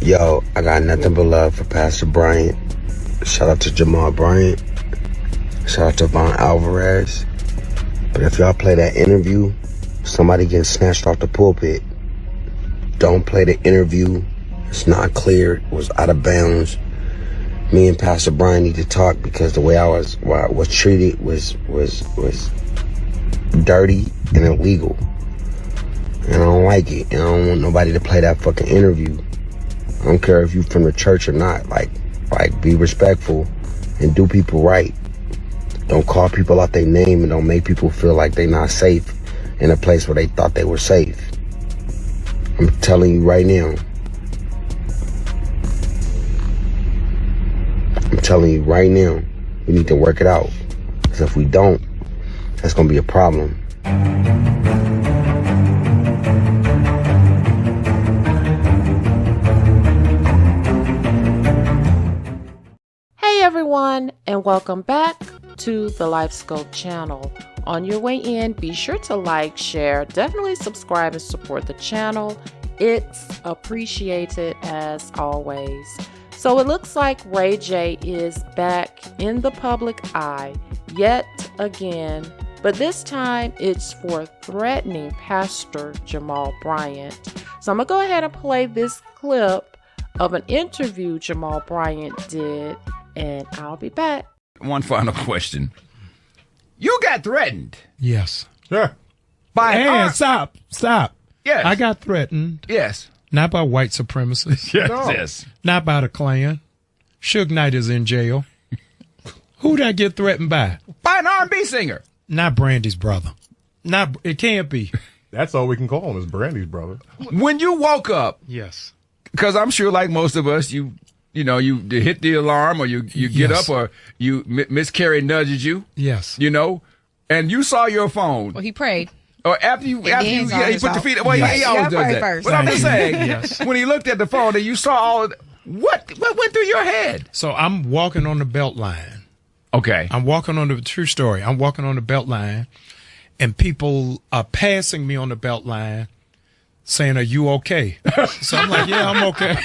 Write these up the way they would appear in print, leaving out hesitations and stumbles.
Yo, I got nothing but love for Pastor Bryant. Shout out to Jamal Bryant. Shout out to Von Alvarez. But if y'all play that interview, somebody getting snatched off the pulpit. Don't play the interview. It's not clear. It was out of bounds. Me and Pastor Bryant need to talk because the way I was treated was dirty and illegal. And I don't like it. And I don't want nobody to play that fucking interview. I don't care if you from the church or not. Like be respectful and do people right. Don't call people out their name and don't make people feel like they not safe in a place where they thought they were safe. I'm telling you right now. I'm telling you right now, we need to work it out. Because if we don't, that's going to be a problem. Hey everyone, and welcome back to the Life Scope channel. On your way in, be sure to like, share, definitely subscribe and support the channel. It's appreciated as always. So it looks like Ray J is back in the public eye yet again, but this time it's for threatening Pastor Jamal Bryant. So I'm going to go ahead and play this clip of an interview Jamal Bryant did, and I'll be back. One final question. You got threatened. Yes. Sure. Hey, stop. Yes. I got threatened. Yes. Not by white supremacists. Yes. No. Yes. Not by the Klan. Suge Knight is in jail. Who did I get threatened by? By an R&B singer. Not Brandy's brother. It can't be. That's all we can call him is Brandy's brother. When you woke up, Yes. because I'm sure like most of us, you hit the alarm or you get Yes. up or you miscarriage nudges you, Yes. and you saw your phone. Well, he prayed. Or after you he put the feet. Well, Yes. he always You gotta does pray that. first. But I'm just saying, Yes. when he looked at the phone and you saw all of what went through your head? So I'm walking on the belt line. Okay. True story. I'm walking on the belt line, and people are passing me on the belt line saying, "Are you okay?" So I'm like, "Yeah, I'm okay."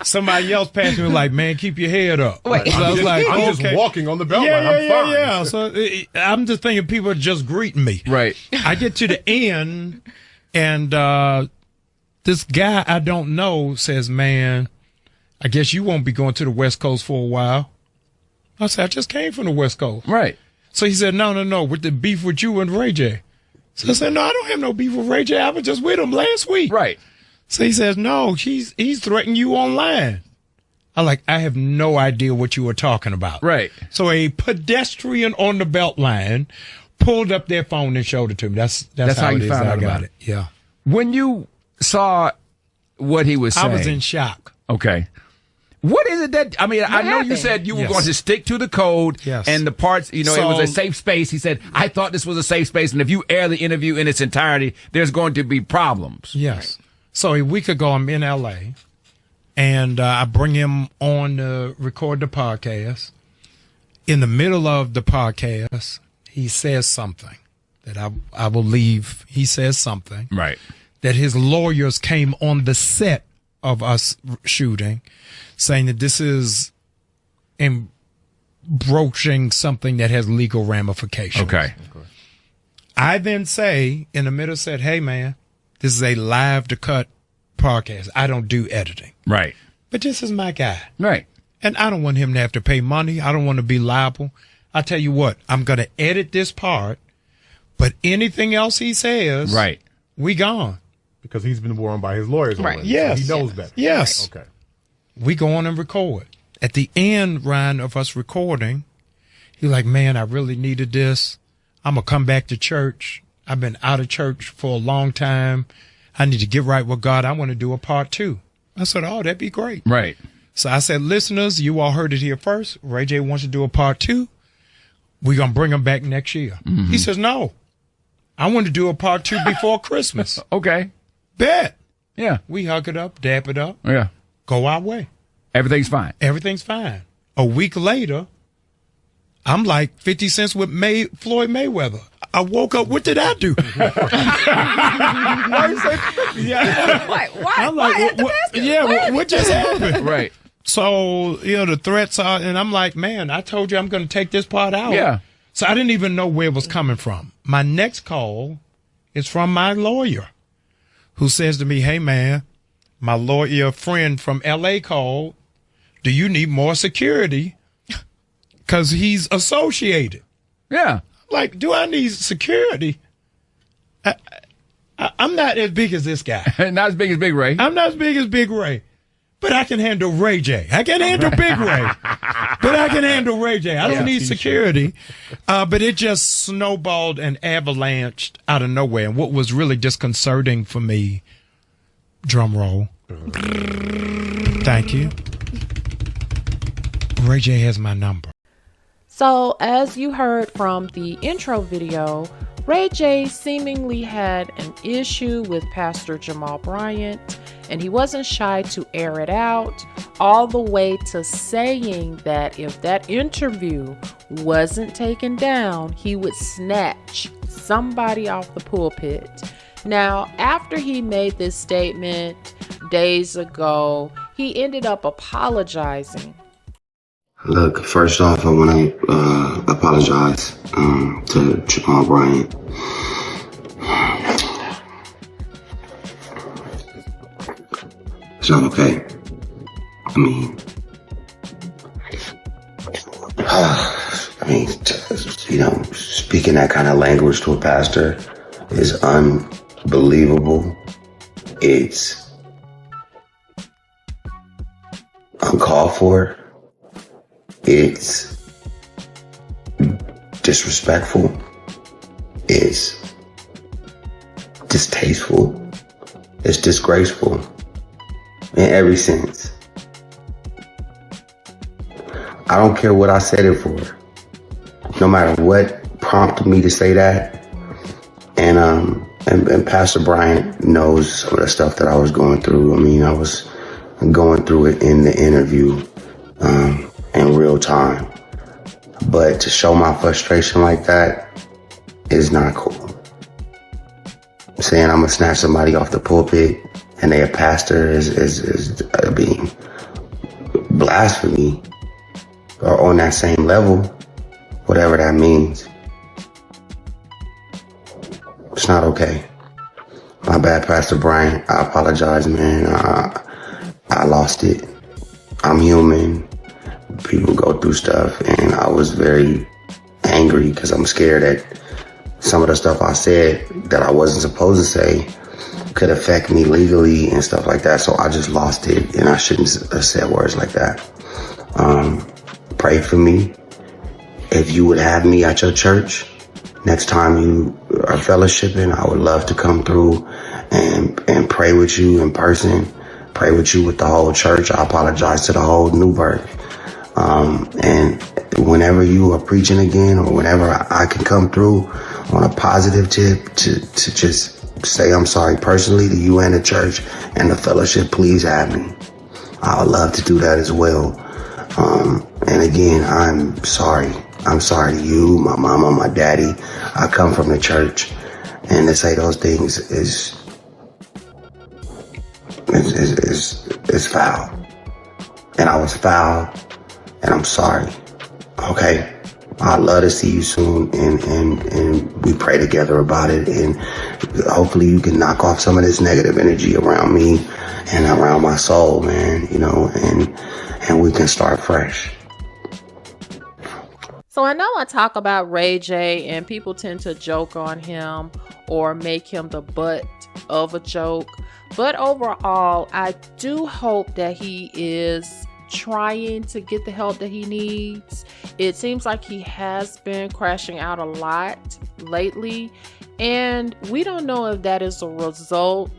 Somebody else passed me like, "Man, keep your head up." Wait. So I was like, I'm okay. just walking on the belt Yeah, line. I'm fine. yeah. So I'm just thinking people are just greeting me. Right. I get to the end, and this guy I don't know says, "Man, I guess you won't be going to the West Coast for a while." I said, "I just came from the West Coast." Right. So he said, no, with the beef with you and Ray J. So I said, "No, I don't have no beef with Ray J. I was just with him last week." Right. So he says, "No, he's threatening you online." I have no idea what you were talking about. Right. So a pedestrian on the belt line pulled up their phone and showed it to me. That's how it you is found that out I got about it. Yeah. When you saw what he was saying, I was in shock. Okay. What is it that, I know you happened? said you were Yes. going to stick to the code Yes. and the parts, it was a safe space. He said, I thought this was a safe space. And if you air the interview in its entirety, there's going to be problems. Yes. So a week ago, I'm in L.A., and I bring him on to record the podcast. In the middle of the podcast, he says something that I will leave. He says something Right. that his lawyers came on the set of us shooting, saying that this is broaching something that has legal ramifications. Okay. I then say, in the middle, said, "Hey, man, this is a live to cut podcast. I don't do editing. Right. But this is my guy. Right. And I don't want him to have to pay money. I don't want to be liable. I tell you what, I'm going to edit this part, but anything else he says, Right. we gone. Because he's been warned by his lawyers Right. already. Yes. So he knows better. Yes. Okay. We go on and record. At the end, Ryan, of us recording, he's like, "Man, I really needed this. I'm going to come back to church. I've been out of church for a long time. I need to get right with God. I want to do a part 2. I said, "Oh, that'd be great." Right. So I said, "Listeners, you all heard it here first. Ray J wants to do a part 2. We're going to bring him back next year." He says, "No, I want to do a part 2 before Christmas." Okay. Bet. Yeah. We hug it up, dap it up, Yeah. go our way. Everything's fine. Everything's fine. A week later, I'm like 50 cents with Floyd Mayweather. I woke up. What did I do? Why I'm like, at the basket? what just happened? Right. So, the threats are, and I'm like, man, I told you I'm going to take this part out. Yeah. So I didn't even know where it was coming from. My next call is from my lawyer, who says to me, hey, man, my lawyer friend from L.A. called. Do you need more security? Because he's associated. Yeah. Like, do I need security? I'm not as big as this guy. Not as big as Big Ray. I'm not as big as Big Ray. But I can handle Ray J. I can handle Big Ray. But I can handle Ray J. I don't need security. But it just snowballed and avalanched out of nowhere. And what was really disconcerting for me, drum roll. Thank you. Ray J has my number. So, as you heard from the intro video, Ray J seemingly had an issue with Pastor Jamal Bryant, and he wasn't shy to air it out, all the way to saying that if that interview wasn't taken down, he would snatch somebody off the pulpit. Now, after he made this statement days ago, he ended up apologizing. Look, first off, I want to apologize to Jamal Bryant. It's not okay. I mean, speaking that kind of language to a pastor is unbelievable. It's uncalled for. It's disrespectful. It's distasteful. It's disgraceful in every sense. I don't care what I said it for. No matter what prompted me to say that. And Pastor Bryant knows some of the stuff that I was going through. I mean, I was going through it in the interview. In real time. But to show my frustration like that is not cool. Saying I'm gonna snatch somebody off the pulpit and they a pastor is being blasphemy or on that same level, whatever that means. It's not okay. My bad, Pastor Bryant. I apologize, man. I lost it. I'm human. People go through stuff, and I was very angry because I'm scared that some of the stuff I said that I wasn't supposed to say could affect me legally and stuff like that. So I just lost it, and I shouldn't have said words like that. Pray for me. If you would have me at your church next time you are fellowshipping, I would love to come through and pray with you in person. Pray with you with the whole church. I apologize to the whole New Birth. And whenever you are preaching again, or whenever I can come through on a positive tip to just say I'm sorry personally to you and the church and the fellowship, please have me. I would love to do that as well. And again, I'm sorry. I'm sorry to you, my mama, my daddy. I come from the church, and to say those things is foul. And I was foul. And I'm sorry. Okay. I'd love to see you soon, and we pray together about it, and hopefully you can knock off some of this negative energy around me and around my soul, man, and we can start fresh. So I know I talk about Ray J, and people tend to joke on him or make him the butt of a joke, but overall, I do hope that he is trying to get the help that he needs. It seems like he has been crashing out a lot lately, and we don't know if that is a result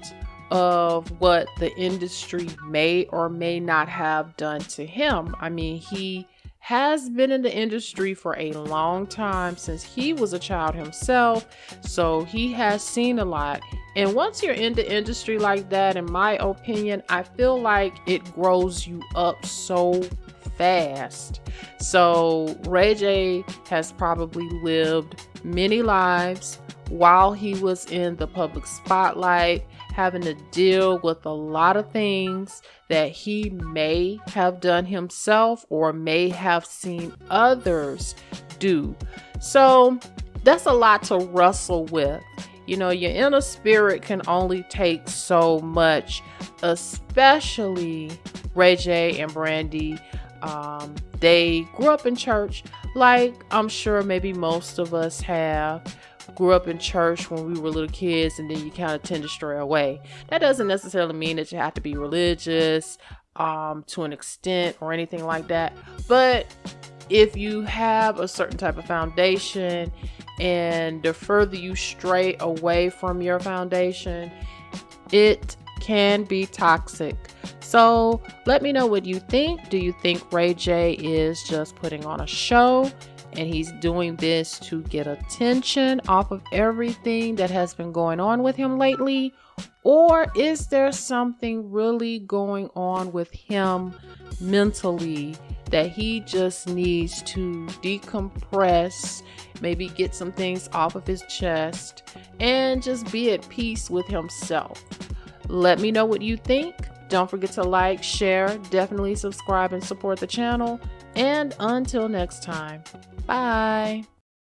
of what the industry may or may not have done to him. I mean, he has been in the industry for a long time, since he was a child himself, so he has seen a lot. And once you're in the industry like that, in my opinion, I feel like it grows you up so fast. So Ray J has probably lived many lives while he was in the public spotlight, having to deal with a lot of things that he may have done himself or may have seen others do. So that's a lot to wrestle with. You know, your inner spirit can only take so much, especially Ray J and Brandy. They grew up in church, like I'm sure maybe most of us have. Grew up in church when we were little kids, and then you kind of tend to stray away. That doesn't necessarily mean that you have to be religious to an extent or anything like that. But if you have a certain type of foundation, and the further you stray away from your foundation, it can be toxic. So let me know what you think. Do you think Ray J is just putting on a show and he's doing this to get attention off of everything that has been going on with him lately? Or is there something really going on with him mentally that he just needs to decompress, maybe get some things off of his chest, and just be at peace with himself? Let me know what you think. Don't forget to like, share, definitely subscribe and support the channel. And until next time, bye.